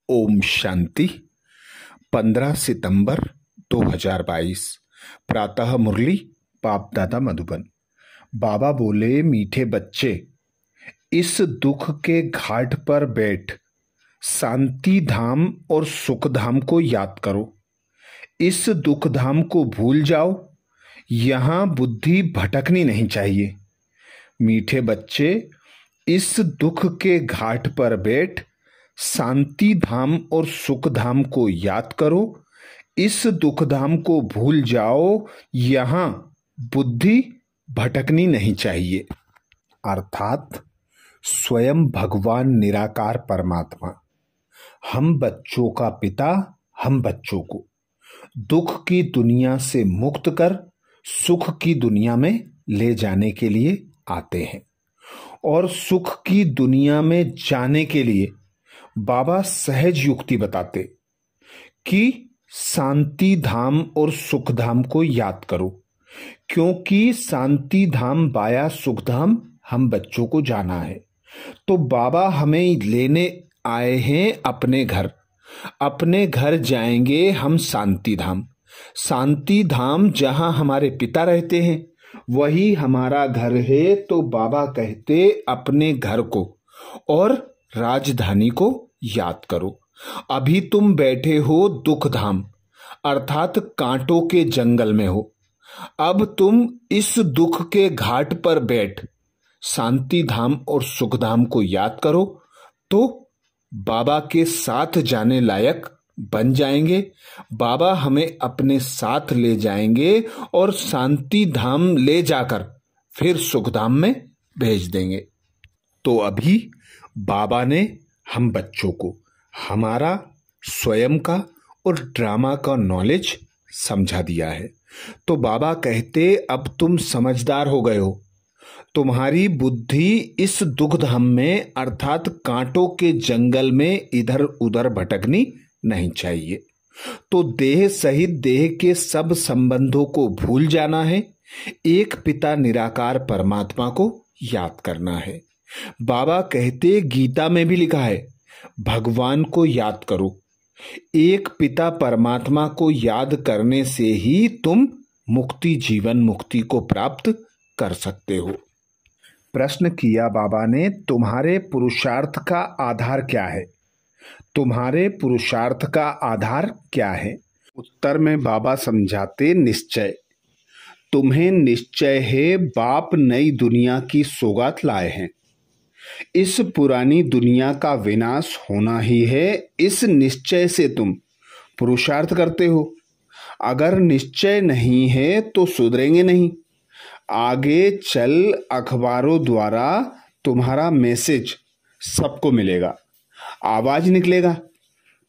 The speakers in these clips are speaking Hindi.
ओम शांति। 15 सितंबर 2022 प्रातः मुरली बाप दादा मधुबन। बाबा बोले, मीठे बच्चे, इस दुख के घाट पर बैठ शांति धाम और सुख धाम को याद करो। इस दुख धाम को भूल जाओ, यहां बुद्धि भटकनी नहीं चाहिए। मीठे बच्चे, इस दुख के घाट पर बैठ शांति धाम और सुख धाम को याद करो। इस दुख धाम को भूल जाओ, यहां बुद्धि भटकनी नहीं चाहिए। अर्थात स्वयं भगवान निराकार परमात्मा हम बच्चों का पिता, हम बच्चों को दुख की दुनिया से मुक्त कर सुख की दुनिया में ले जाने के लिए आते हैं। और सुख की दुनिया में जाने के लिए बाबा सहज युक्ति बताते कि शांति धाम और सुख धाम को याद करो, क्योंकि शांति धाम बाया सुख धाम हम बच्चों को जाना है। तो बाबा हमें लेने आए हैं अपने घर। अपने घर जाएंगे हम शांति धाम। शांति धाम जहां हमारे पिता रहते हैं वही हमारा घर है। तो बाबा कहते अपने घर को और राजधानी को याद करो। अभी तुम बैठे हो दुख धाम अर्थात कांटों के जंगल में हो। अब तुम इस दुख के घाट पर बैठ शांति धाम और सुख धाम को याद करो तो बाबा के साथ जाने लायक बन जाएंगे। बाबा हमें अपने साथ ले जाएंगे और शांति धाम ले जाकर फिर सुख धाम में भेज देंगे। तो अभी बाबा ने हम बच्चों को हमारा स्वयं का और ड्रामा का नॉलेज समझा दिया है। तो बाबा कहते अब तुम समझदार हो गए हो। तुम्हारी बुद्धि इस दुख धाम में अर्थात कांटों के जंगल में इधर उधर भटकनी नहीं चाहिए। तो देह सहित देह के सब संबंधों को भूल जाना है। एक पिता निराकार परमात्मा को याद करना है। बाबा कहते गीता में भी लिखा है भगवान को याद करो। एक पिता परमात्मा को याद करने से ही तुम मुक्ति जीवन मुक्ति को प्राप्त कर सकते हो। प्रश्न किया बाबा ने, तुम्हारे पुरुषार्थ का आधार क्या है? तुम्हारे पुरुषार्थ का आधार क्या है? उत्तर में बाबा समझाते निश्चय। तुम्हें निश्चय है बाप नई दुनिया की सौगात लाए हैं। इस पुरानी दुनिया का विनाश होना ही है। इस निश्चय से तुम पुरुषार्थ करते हो। अगर निश्चय नहीं है तो सुधरेंगे नहीं। आगे चल अखबारों द्वारा तुम्हारा मैसेज सबको मिलेगा, आवाज निकलेगा,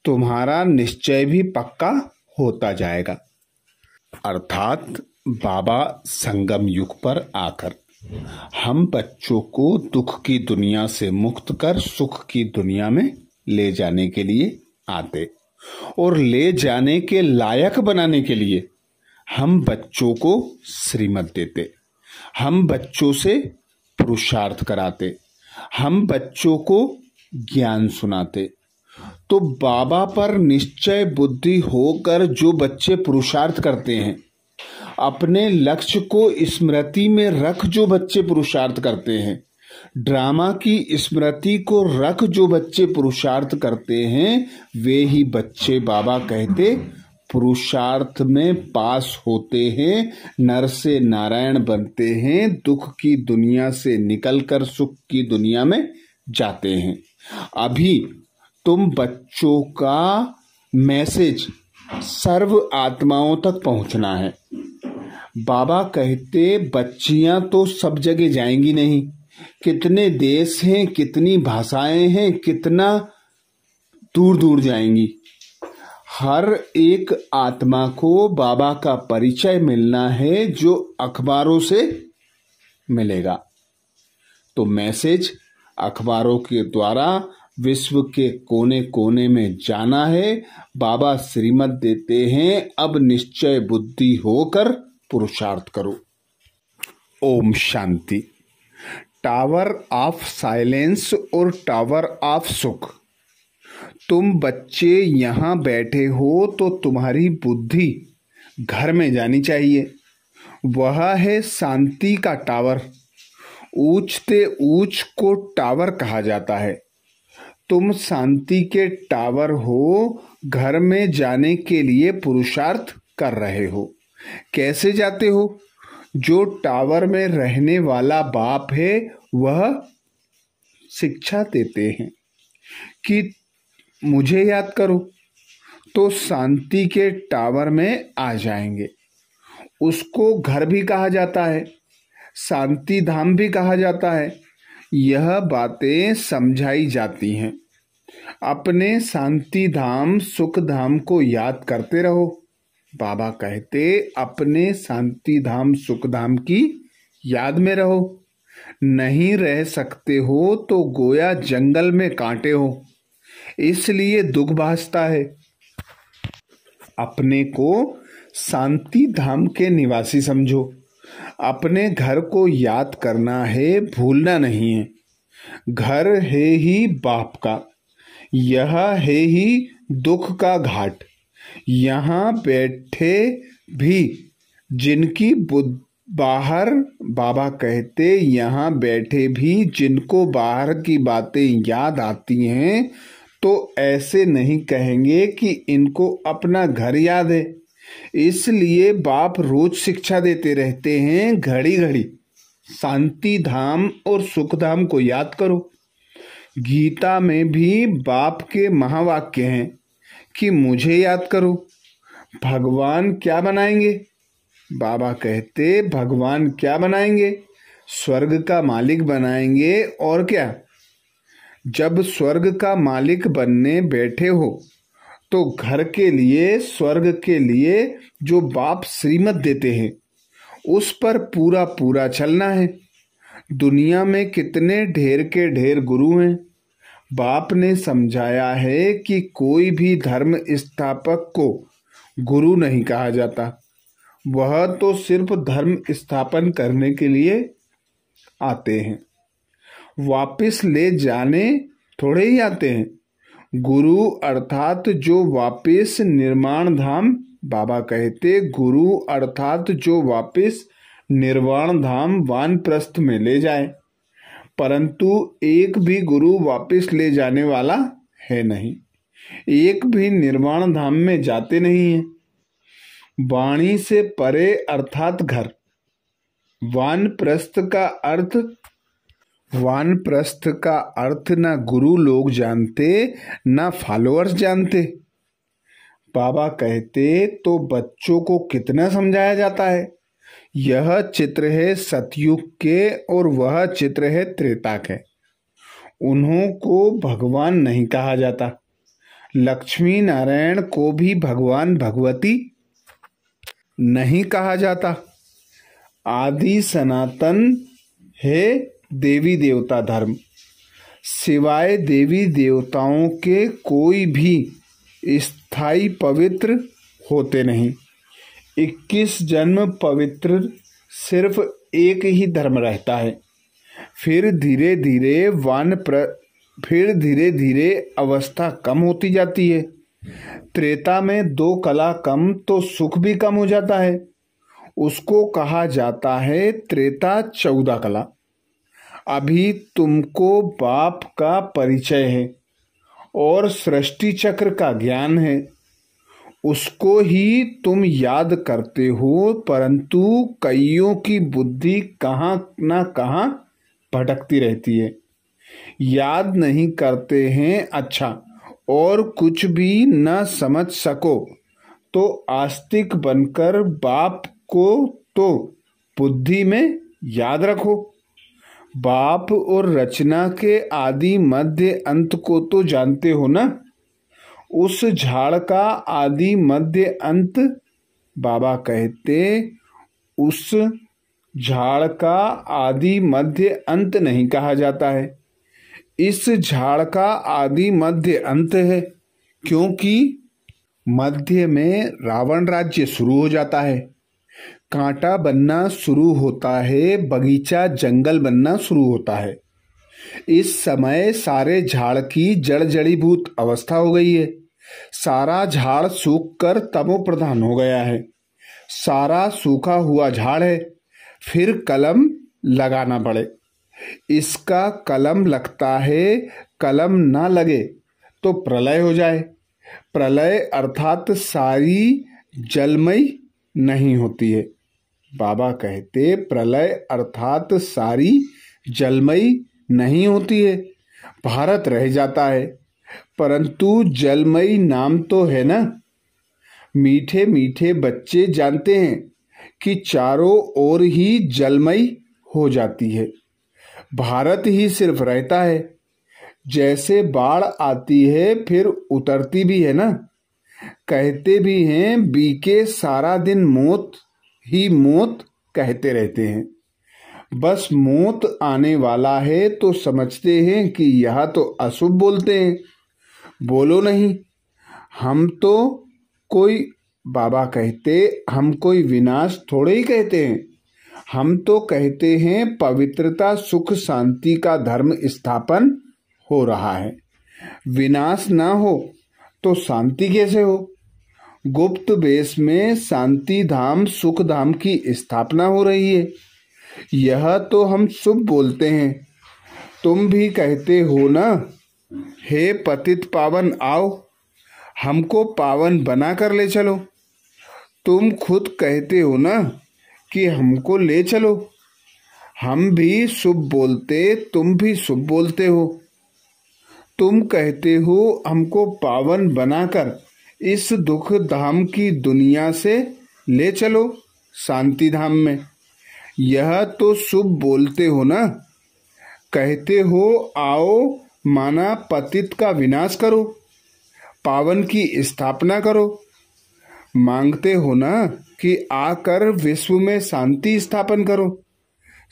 तुम्हारा निश्चय भी पक्का होता जाएगा। अर्थात बाबा संगम युग पर आकर हम बच्चों को दुख की दुनिया से मुक्त कर सुख की दुनिया में ले जाने के लिए आते और ले जाने के लायक बनाने के लिए हम बच्चों को श्रीमत देते। हम बच्चों से पुरुषार्थ कराते। हम बच्चों को ज्ञान सुनाते। तो बाबा पर निश्चय बुद्धि होकर जो बच्चे पुरुषार्थ करते हैं, अपने लक्ष्य को स्मृति में रख जो बच्चे पुरुषार्थ करते हैं, ड्रामा की स्मृति को रख जो बच्चे पुरुषार्थ करते हैं, वे ही बच्चे बाबा कहते पुरुषार्थ में पास होते हैं, नर से नारायण बनते हैं, दुख की दुनिया से निकलकर सुख की दुनिया में जाते हैं। अभी तुम बच्चों का मैसेज सर्व आत्माओं तक पहुंचना है। बाबा कहते बच्चियां तो सब जगह जाएंगी नहीं। कितने देश हैं, कितनी भाषाएं हैं, कितना दूर दूर जाएंगी। हर एक आत्मा को बाबा का परिचय मिलना है जो अखबारों से मिलेगा। तो मैसेज अखबारों के द्वारा विश्व के कोने कोने में जाना है। बाबा श्रीमत देते हैं अब निश्चय बुद्धि होकर पुरुषार्थ करो। Om Shanti. Tower of silence और टावर ऑफ सुख तुम बच्चे यहाँ बैठे हो तो तुम्हारी बुद्धि घर में जानी चाहिए। वह है शांति का टावर। ऊंचते ऊंच को टावर कहा जाता है। तुम शांति के टावर हो, घर में जाने के लिए पुरुषार्थ कर रहे हो। कैसे जाते हो? जो टावर में रहने वाला बाप है वह शिक्षा देते हैं कि मुझे याद करो, तो शांति के टावर में आ जाएंगे। उसको घर भी कहा जाता है, शांति धाम भी कहा जाता है। यह बातें समझाई जाती हैं। अपने शांति धाम सुख धाम को याद करते रहो। बाबा कहते अपने शांति धाम सुख धाम की याद में रहो। नहीं रह सकते हो तो गोया जंगल में कांटे हो, इसलिए दुख भासता है। अपने को शांति धाम के निवासी समझो। अपने घर को याद करना है, भूलना नहीं है। घर है ही बाप का, यह है ही दुख का घाट। यहाँ बैठे भी जिनकी बाहर, बाबा कहते यहाँ बैठे भी जिनको बाहर की बातें याद आती हैं तो ऐसे नहीं कहेंगे कि इनको अपना घर याद है। इसलिए बाप रोज शिक्षा देते रहते हैं, घड़ी घड़ी शांति धाम और सुख धाम को याद करो। गीता में भी बाप के महावाक्य हैं कि मुझे याद करो। भगवान क्या बनाएंगे? बाबा कहते भगवान क्या बनाएंगे? स्वर्ग का मालिक बनाएंगे। और क्या? जब स्वर्ग का मालिक बनने बैठे हो तो घर के लिए, स्वर्ग के लिए जो बाप श्रीमत देते हैं उस पर पूरा पूरा चलना है। दुनिया में कितने ढेर के ढेर गुरु हैं। बाप ने समझाया है कि कोई भी धर्म स्थापक को गुरु नहीं कहा जाता। वह तो सिर्फ धर्म स्थापन करने के लिए आते हैं, वापस ले जाने थोड़े ही आते हैं। गुरु अर्थात जो वापस निर्वाण धाम, बाबा कहते गुरु अर्थात जो वापस निर्वाण धाम वानप्रस्थ में ले जाए। परंतु एक भी गुरु वापस ले जाने वाला है नहीं, एक भी निर्वाण धाम में जाते नहीं है। वाणी से परे अर्थात घर। वानप्रस्थ का अर्थ न गुरु लोग जानते न फॉलोअर्स जानते। बाबा कहते तो बच्चों को कितना समझाया जाता है। यह चित्र है सतयुग के और वह चित्र है त्रेता के। उन्हों को भगवान नहीं कहा जाता। लक्ष्मी नारायण को भी भगवान भगवती नहीं कहा जाता। आदि सनातन है देवी देवता धर्म। सिवाय देवी देवताओं के कोई भी स्थायी पवित्र होते नहीं। 21 जन्म पवित्र सिर्फ एक ही धर्म रहता है। फिर धीरे धीरे अवस्था कम होती जाती है। त्रेता में 2 कला कम तो सुख भी कम हो जाता है। उसको कहा जाता है त्रेता 14 कला। अभी तुमको बाप का परिचय है और सृष्टि चक्र का ज्ञान है, उसको ही तुम याद करते हो। परंतु कईयों की बुद्धि कहाँ ना कहाँ भटकती रहती है, याद नहीं करते हैं। अच्छा, और कुछ भी न समझ सको तो आस्तिक बनकर बाप को तो बुद्धि में याद रखो। बाप और रचना के आदि मध्य अंत को तो जानते हो ना। उस झाड़ का आदि मध्य अंत, बाबा कहते उस झाड़ का आदि मध्य अंत नहीं कहा जाता है। इस झाड़ का आदि मध्य अंत है, क्योंकि मध्य में रावण राज्य शुरू हो जाता है, कांटा बनना शुरू होता है, बगीचा जंगल बनना शुरू होता है। इस समय सारे झाड़ की जड़ जड़ीभूत अवस्था हो गई है। सारा झाड़ सूख कर तमो प्रधान हो गया है। सारा सूखा हुआ झाड़ है। फिर कलम लगाना पड़े। इसका कलम लगता है, कलम ना लगे तो प्रलय हो जाए। प्रलय अर्थात सारी जलमयी नहीं होती है। बाबा कहते प्रलय अर्थात सारी जलमयी नहीं होती है, भारत रह जाता है, परंतु जलमयी नाम तो है ना। मीठे मीठे बच्चे जानते हैं कि चारों ओर ही जलमयी हो जाती है, भारत ही सिर्फ रहता है। जैसे बाढ़ आती है फिर उतरती भी है ना। कहते भी हैं बीके सारा दिन मौत ही मौत कहते रहते हैं। बस मौत आने वाला है तो समझते हैं कि यह तो अशुभ बोलते हैं। बोलो नहीं, हम तो कोई, बाबा कहते हम कोई विनाश थोड़े ही कहते हैं। हम तो कहते हैं पवित्रता सुख शांति का धर्म स्थापन हो रहा है। विनाश ना हो तो शांति कैसे हो। गुप्त वेश में शांति धाम सुख धाम की स्थापना हो रही है। यह तो हम शुभ बोलते हैं। तुम भी कहते हो ना, हे पतित पावन आओ, हमको पावन बना कर ले चलो। तुम खुद कहते हो ना कि हमको ले चलो। हम भी शुभ बोलते, तुम भी शुभ बोलते हो। तुम कहते हो हमको पावन बनाकर इस दुख धाम की दुनिया से ले चलो शांति धाम में। यह तो शुभ बोलते हो ना। कहते हो आओ, माना पतित का विनाश करो, पावन की स्थापना करो। मांगते हो ना कि आकर विश्व में शांति स्थापन करो।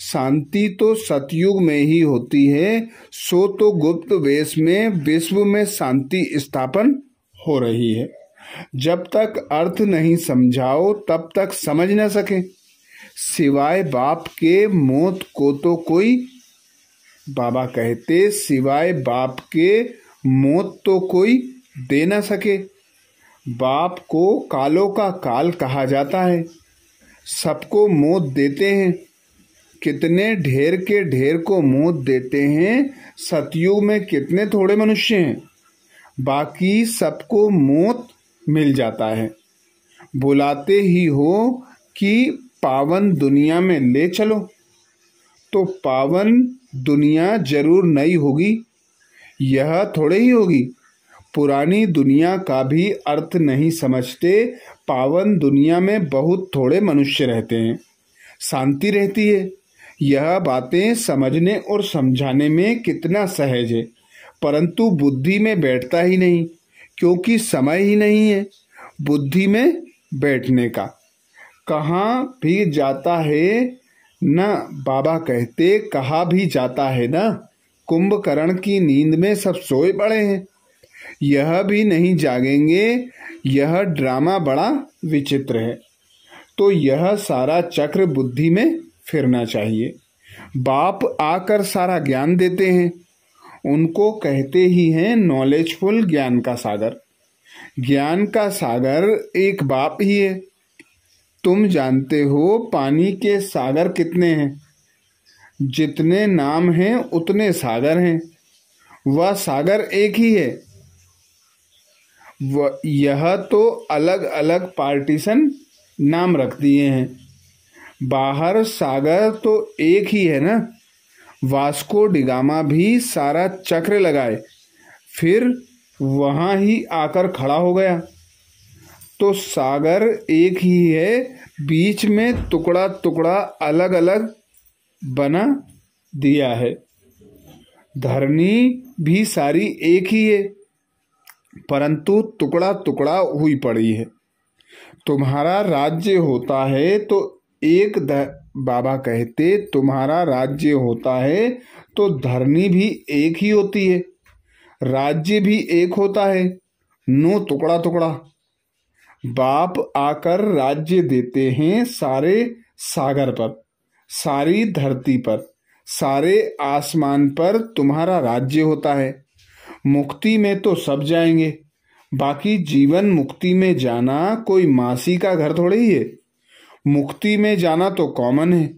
शांति तो सतयुग में ही होती है, सो तो गुप्त वेश में विश्व में शांति स्थापन हो रही है। जब तक अर्थ नहीं समझाओ तब तक समझ न सके। सिवाय बाप के मौत को तो कोई, बाबा कहते सिवाय बाप के मौत तो कोई दे न सके। बाप को कालों का काल कहा जाता है। सबको मौत देते हैं। कितने ढेर के ढेर को मौत देते हैं। सतयुग में कितने थोड़े मनुष्य हैं, बाकी सबको मौत मिल जाता है। बुलाते ही हो कि पावन दुनिया में ले चलो, तो पावन दुनिया जरूर नई होगी। यह थोड़े ही होगी। पुरानी दुनिया का भी अर्थ नहीं समझते। पावन दुनिया में बहुत थोड़े मनुष्य रहते हैं, शांति रहती है। यह बातें समझने और समझाने में कितना सहज है, परंतु बुद्धि में बैठता ही नहीं, क्योंकि समय ही नहीं है बुद्धि में बैठने का। कहाँ भी जाता है ना, बाबा कहते कहा भी जाता है ना। कुंभकर्ण की नींद में सब सोए पड़े हैं, यह भी नहीं जागेंगे। यह ड्रामा बड़ा विचित्र है। तो यह सारा चक्र बुद्धि में फिरना चाहिए। बाप आकर सारा ज्ञान देते हैं। उनको कहते ही हैं नॉलेजफुल, ज्ञान का सागर। ज्ञान का सागर एक बाप ही है। तुम जानते हो पानी के सागर कितने हैं। जितने नाम हैं उतने सागर हैं। वह सागर एक ही है। यह तो अलग अलग पार्टीशन नाम रख दिए हैं। बाहर सागर तो एक ही है ना। वास्को डिगामा भी सारा चक्र लगाए, फिर वहां ही आकर खड़ा हो गया। तो सागर एक ही है, बीच में टुकड़ा टुकड़ा अलग अलग बना दिया है। धरनी भी सारी एक ही है, परंतु टुकड़ा टुकड़ा हुई पड़ी है। तुम्हारा राज्य होता है तो एक बाबा कहते तुम्हारा राज्य होता है तो धरनी भी एक ही होती है, राज्य भी एक होता है, नो टुकड़ा टुकड़ा। बाप आकर राज्य देते हैं सारे सागर पर, सारी धरती पर, सारे आसमान पर तुम्हारा राज्य होता है। मुक्ति में तो सब जाएंगे, बाकी जीवन मुक्ति में जाना कोई मासी का घर थोड़े ही है। मुक्ति में जाना तो कॉमन है,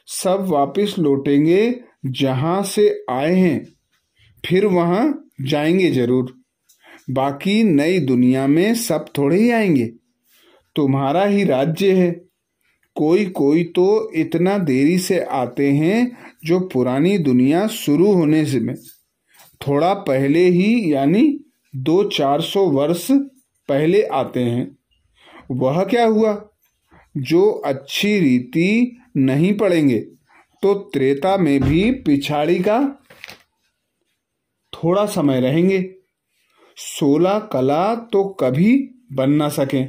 सब वापस लौटेंगे जहां से आए हैं, फिर वहां जाएंगे जरूर। बाकी नई दुनिया में सब थोड़े ही आएंगे, तुम्हारा ही राज्य है। कोई कोई तो इतना देरी से आते हैं जो पुरानी दुनिया शुरू होने से में थोड़ा पहले ही, यानी 200-400 वर्ष पहले आते हैं। वह क्या हुआ? जो अच्छी रीति नहीं पढ़ेंगे तो त्रेता में भी पिछाड़ी का थोड़ा समय रहेंगे। 16 कला तो कभी बन ना सके,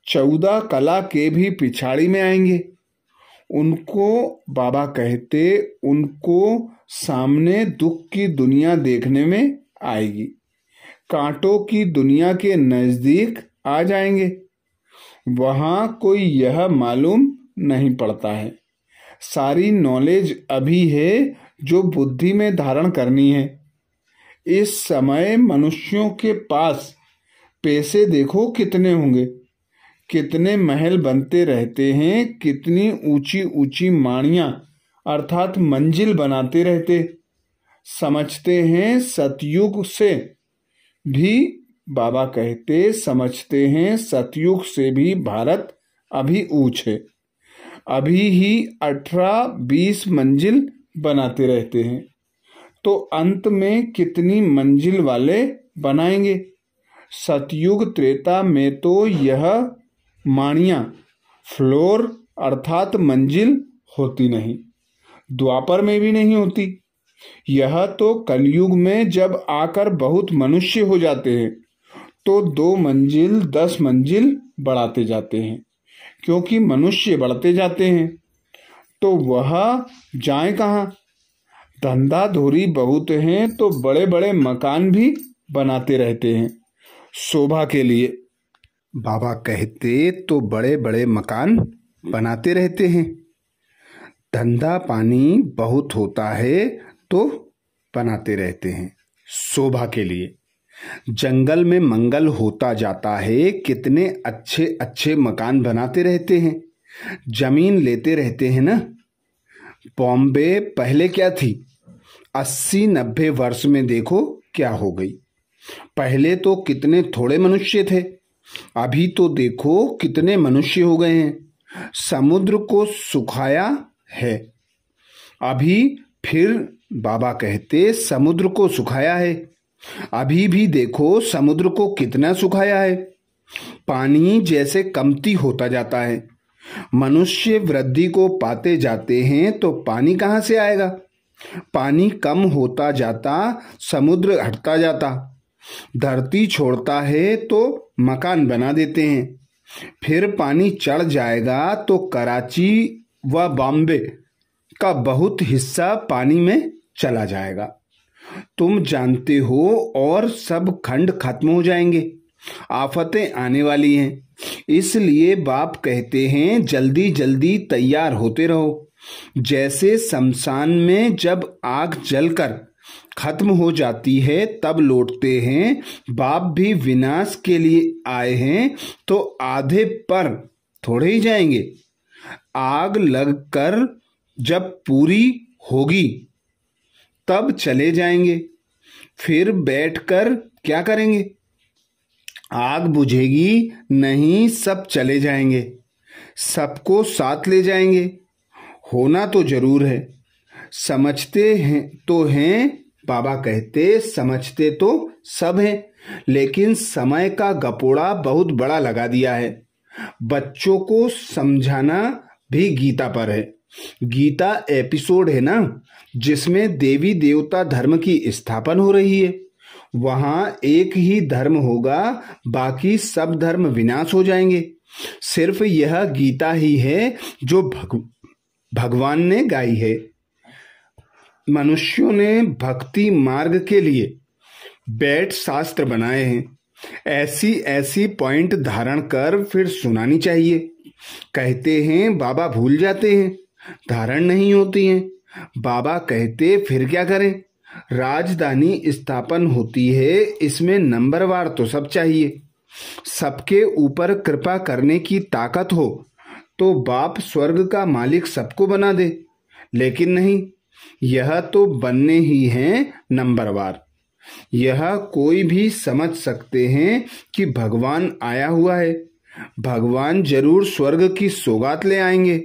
14 कला के भी पिछाड़ी में आएंगे। उनको बाबा कहते, उनको सामने दुख की दुनिया देखने में आएगी, कांटों की दुनिया के नजदीक आ जाएंगे। वहां कोई यह मालूम नहीं पड़ता है। सारी नॉलेज अभी है जो बुद्धि में धारण करनी है। इस समय मनुष्यों के पास पैसे देखो कितने होंगे, कितने महल बनते रहते हैं, कितनी ऊंची ऊंची माड़ियां अर्थात मंजिल बनाते रहते। समझते हैं सतयुग से भी, बाबा कहते समझते हैं सतयुग से भी भारत अभी ऊंच है। अभी ही 18-20 मंजिल बनाते रहते हैं, तो अंत में कितनी मंजिल वाले बनाएंगे। सतयुग त्रेता में तो यह माड़ियां फ्लोर अर्थात मंजिल होती नहीं, द्वापर में भी नहीं होती। यह तो कलयुग में जब आकर बहुत मनुष्य हो जाते हैं तो 2 मंजिल 10 मंजिल बढ़ाते जाते हैं, क्योंकि मनुष्य बढ़ते जाते हैं। तो वह जाए कहाँ? धंधा धोरी बहुत हैं तो बड़े बड़े मकान भी बनाते रहते हैं शोभा के लिए। बाबा कहते तो बड़े बड़े मकान बनाते रहते हैं। धंधा पानी बहुत होता है तो बनाते रहते हैं शोभा के लिए। जंगल में मंगल होता जाता है, कितने अच्छे अच्छे मकान बनाते रहते हैं, जमीन लेते रहते हैं ना। बॉम्बे पहले क्या थी? 80-90 वर्ष में देखो क्या हो गई। पहले तो कितने थोड़े मनुष्य थे, अभी तो देखो कितने मनुष्य हो गए हैं। समुद्र को सुखाया है, अभी फिर बाबा कहते समुद्र को सुखाया है। अभी भी देखो समुद्र को कितना सुखाया है। पानी जैसे कमती होता जाता है, मनुष्य वृद्धि को पाते जाते हैं तो पानी कहाँ से आएगा? पानी कम होता जाता, समुद्र हटता जाता, धरती छोड़ता है तो मकान बना देते हैं। फिर पानी चढ़ जाएगा तो कराची व बॉम्बे का बहुत हिस्सा पानी में चला जाएगा, तुम जानते हो। और सब खंड खत्म हो जाएंगे, आफतें आने वाली हैं। इसलिए बाप कहते हैं जल्दी जल्दी तैयार होते रहो। जैसे शमशान में जब आग जलकर खत्म हो जाती है तब लौटते हैं, बाप भी विनाश के लिए आए हैं तो आधे पर थोड़े ही जाएंगे। आग लगकर जब पूरी होगी तब चले जाएंगे। फिर बैठकर क्या करेंगे? आग बुझेगी नहीं, सब चले जाएंगे, सबको साथ ले जाएंगे। होना तो जरूर है। समझते हैं तो हैं, बाबा कहते समझते तो सब हैं, लेकिन समय का गपोड़ा बहुत बड़ा लगा दिया है। बच्चों को समझाना भी गीता पर है। गीता एपिसोड है ना, जिसमें देवी देवता धर्म की स्थापना हो रही है। वहां एक ही धर्म होगा, बाकी सब धर्म विनाश हो जाएंगे। सिर्फ यह गीता ही है जो भगवान ने गाई है। मनुष्यों ने भक्ति मार्ग के लिए बैठ शास्त्र बनाए हैं। ऐसी ऐसी पॉइंट धारण कर फिर सुनानी चाहिए। कहते हैं बाबा भूल जाते हैं, धारण नहीं होती हैं। बाबा कहते फिर क्या करें, राजधानी स्थापन होती है, इसमें नंबरवार तो सब चाहिए। सबके ऊपर कृपा करने की ताकत हो तो बाप स्वर्ग का मालिक सबको बना दे, लेकिन नहीं, यह तो बनने ही हैं नंबरवार। यह कोई भी समझ सकते हैं कि भगवान आया हुआ है, भगवान जरूर स्वर्ग की सौगात ले आएंगे।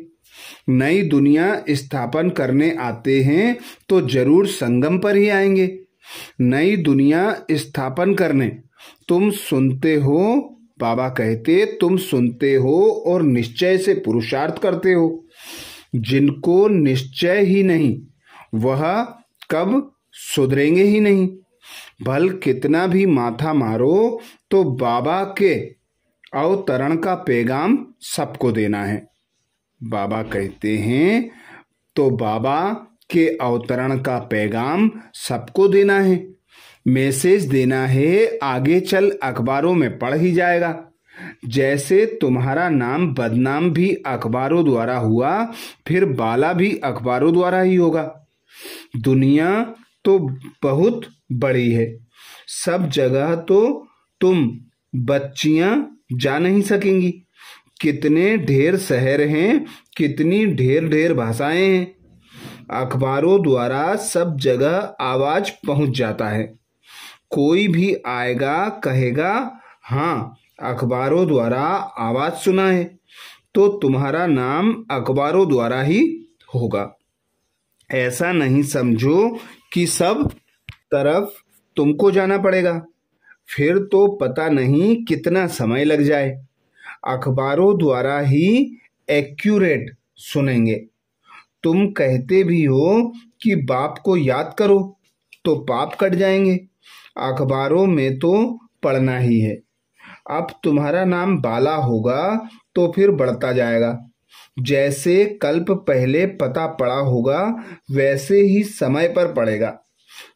नई दुनिया स्थापन करने आते हैं तो जरूर संगम पर ही आएंगे। नई दुनिया स्थापन करने तुम सुनते हो, बाबा कहते तुम सुनते हो और निश्चय से पुरुषार्थ करते हो। जिनको निश्चय ही नहीं वह कब सुधरेंगे ही नहीं। भल कितना भी माथा मारो तो बाबा के अवतरण का पैगाम सबको देना है। बाबा कहते हैं तो बाबा के अवतरण का पैगाम सबको देना है, मैसेज देना है, आगे चल अखबारों में पढ़ ही जाएगा। जैसे तुम्हारा नाम बदनाम भी अखबारों द्वारा हुआ, फिर बाला भी अखबारों द्वारा ही होगा। दुनिया तो बहुत बड़ी है, सब जगह तो तुम बच्चियां जा नहीं सकेंगी। कितने ढेर शहर हैं, कितनी ढेर ढेर भाषाएं हैं। अखबारों द्वारा सब जगह आवाज पहुंच जाता है। कोई भी आएगा कहेगा हाँ अखबारों द्वारा आवाज सुना है, तो तुम्हारा नाम अखबारों द्वारा ही होगा। ऐसा नहीं समझो कि सब तरफ तुमको जाना पड़ेगा, फिर तो पता नहीं कितना समय लग जाए। अखबारों द्वारा ही एक्यूरेट सुनेंगे। तुम कहते भी हो कि बाप को याद करो तो पाप कट जाएंगे, अखबारों में तो पढ़ना ही है। अब तुम्हारा नाम बाला होगा तो फिर बढ़ता जाएगा। जैसे कल्प पहले पता पड़ा होगा वैसे ही समय पर पड़ेगा,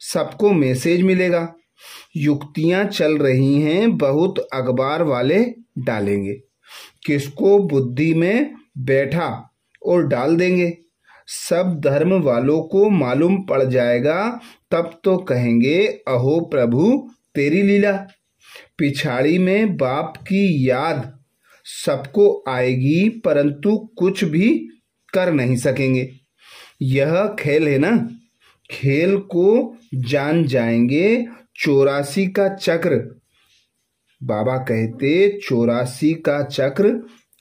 सबको मैसेज मिलेगा। युक्तियां चल रही हैं, बहुत अखबार वाले डालेंगे, किसको बुद्धि में बैठा और डाल देंगे। सब धर्म वालों को मालूम पड़ जाएगा, तब तो कहेंगे अहो प्रभु तेरी लीला। पिछाड़ी में बाप की याद सबको आएगी, परंतु कुछ भी कर नहीं सकेंगे। यह खेल है ना, खेल को जान जाएंगे। 84 का चक्र, बाबा कहते 84 का चक्र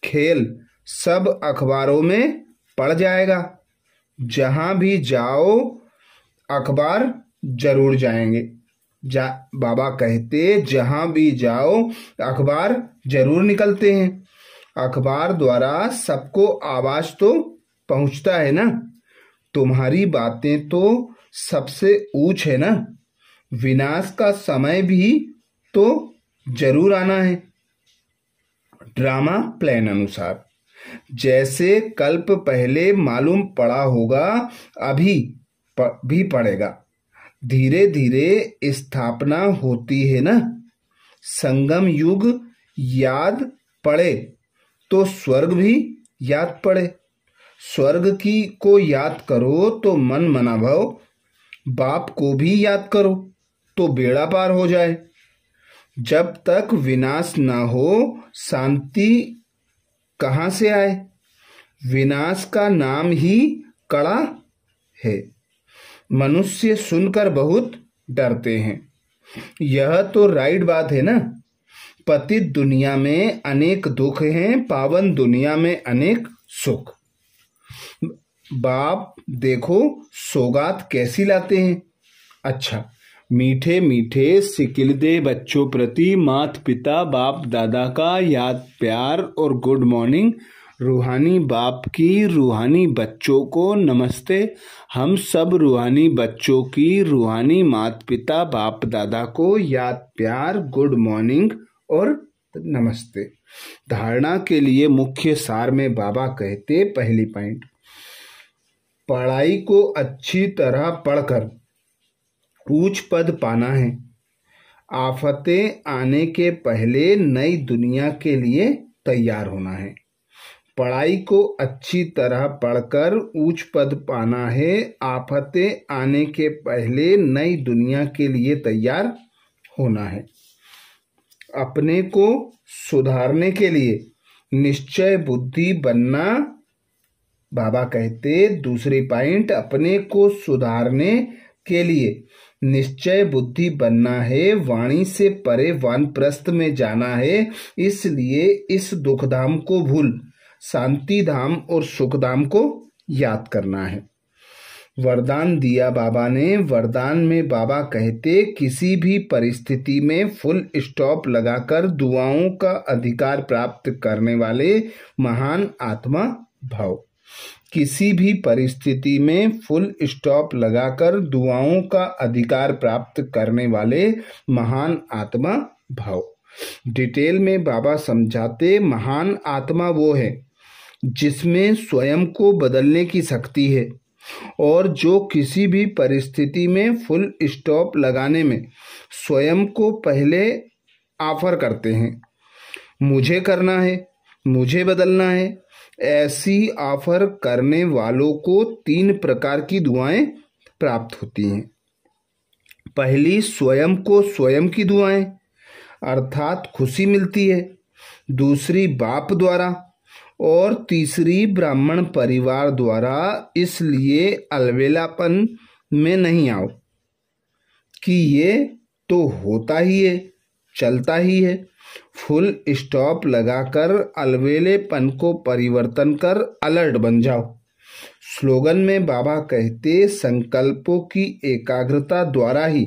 खेल सब अखबारों में पड़ जाएगा। जहां भी जाओ अखबार जरूर जाएंगे। बाबा कहते जहां भी जाओ अखबार जरूर निकलते हैं। अखबार द्वारा सबको आवाज तो पहुंचता है ना। तुम्हारी बातें तो सबसे ऊंच है ना। विनाश का समय भी तो जरूर आना है। ड्रामा प्लान अनुसार जैसे कल्प पहले मालूम पड़ा होगा, अभी भी पड़ेगा। धीरे धीरे स्थापना होती है ना। संगम युग याद पड़े तो स्वर्ग भी याद पड़े। स्वर्ग की को याद करो तो मन मना भव, बाप को भी याद करो तो बेड़ा पार हो जाए। जब तक विनाश न हो शांति कहाँ से आए। विनाश का नाम ही कड़ा है। मनुष्य सुनकर बहुत डरते हैं। यह तो राइट बात है ना। पतित दुनिया में अनेक दुख हैं, पावन दुनिया में अनेक सुख। बाप देखो सौगात कैसी लाते हैं। अच्छा, मीठे मीठे सिकिलदे बच्चों प्रति मात पिता बाप दादा का याद प्यार और गुड मॉर्निंग। रूहानी बाप की रूहानी बच्चों को नमस्ते। हम सब रूहानी बच्चों की रूहानी मात पिता बाप दादा को याद प्यार गुड मॉर्निंग और नमस्ते। धारणा के लिए मुख्य सार में बाबा कहते पहली पॉइंट, पढ़ाई को अच्छी तरह पढ़कर ऊंच पद पाना है। आफतें आने के पहले नई दुनिया के लिए तैयार होना है। पढ़ाई को अच्छी तरह पढ़कर उच्च पद पाना है। आफतें आने के पहले नई दुनिया के लिए तैयार होना है। अपने को सुधारने के लिए निश्चय बुद्धि बनना। बाबा कहते दूसरी पॉइंट, अपने को सुधारने के लिए निश्चय बुद्धि बनना है। वाणी से परे वानप्रस्थ में जाना है। इसलिए इस दुखधाम को भूल शांति धाम और सुखधाम को याद करना है। वरदान दिया बाबा ने। वरदान में बाबा कहते किसी भी परिस्थिति में फुल स्टॉप लगाकर दुआओं का अधिकार प्राप्त करने वाले महान आत्मा भव। किसी भी परिस्थिति में फुल स्टॉप लगाकर दुआओं का अधिकार प्राप्त करने वाले महान आत्मा भव। डिटेल में बाबा समझाते महान आत्मा वो है जिसमें स्वयं को बदलने की शक्ति है और जो किसी भी परिस्थिति में फुल स्टॉप लगाने में स्वयं को पहले ऑफर करते हैं। मुझे करना है, मुझे बदलना है। ऐसी ऑफर करने वालों को 3 प्रकार की दुआएं प्राप्त होती हैं। पहली स्वयं को स्वयं की दुआएं अर्थात खुशी मिलती है। दूसरी बाप द्वारा और तीसरी ब्राह्मण परिवार द्वारा। इसलिए अलवेलापन में नहीं आओ कि ये तो होता ही है, चलता ही है। फुल स्टॉप लगाकर अलवेलेपन को परिवर्तन कर अलर्ट बन जाओ। स्लोगन में बाबा कहते संकल्पों की एकाग्रता द्वारा ही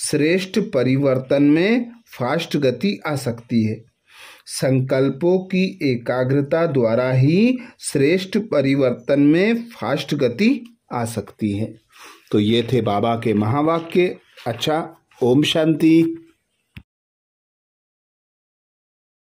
श्रेष्ठ परिवर्तन में फास्ट गति आ सकती है। संकल्पों की एकाग्रता द्वारा ही श्रेष्ठ परिवर्तन में फास्ट गति आ सकती है। तो ये थे बाबा के महावाक्य। अच्छा, ओम शांति।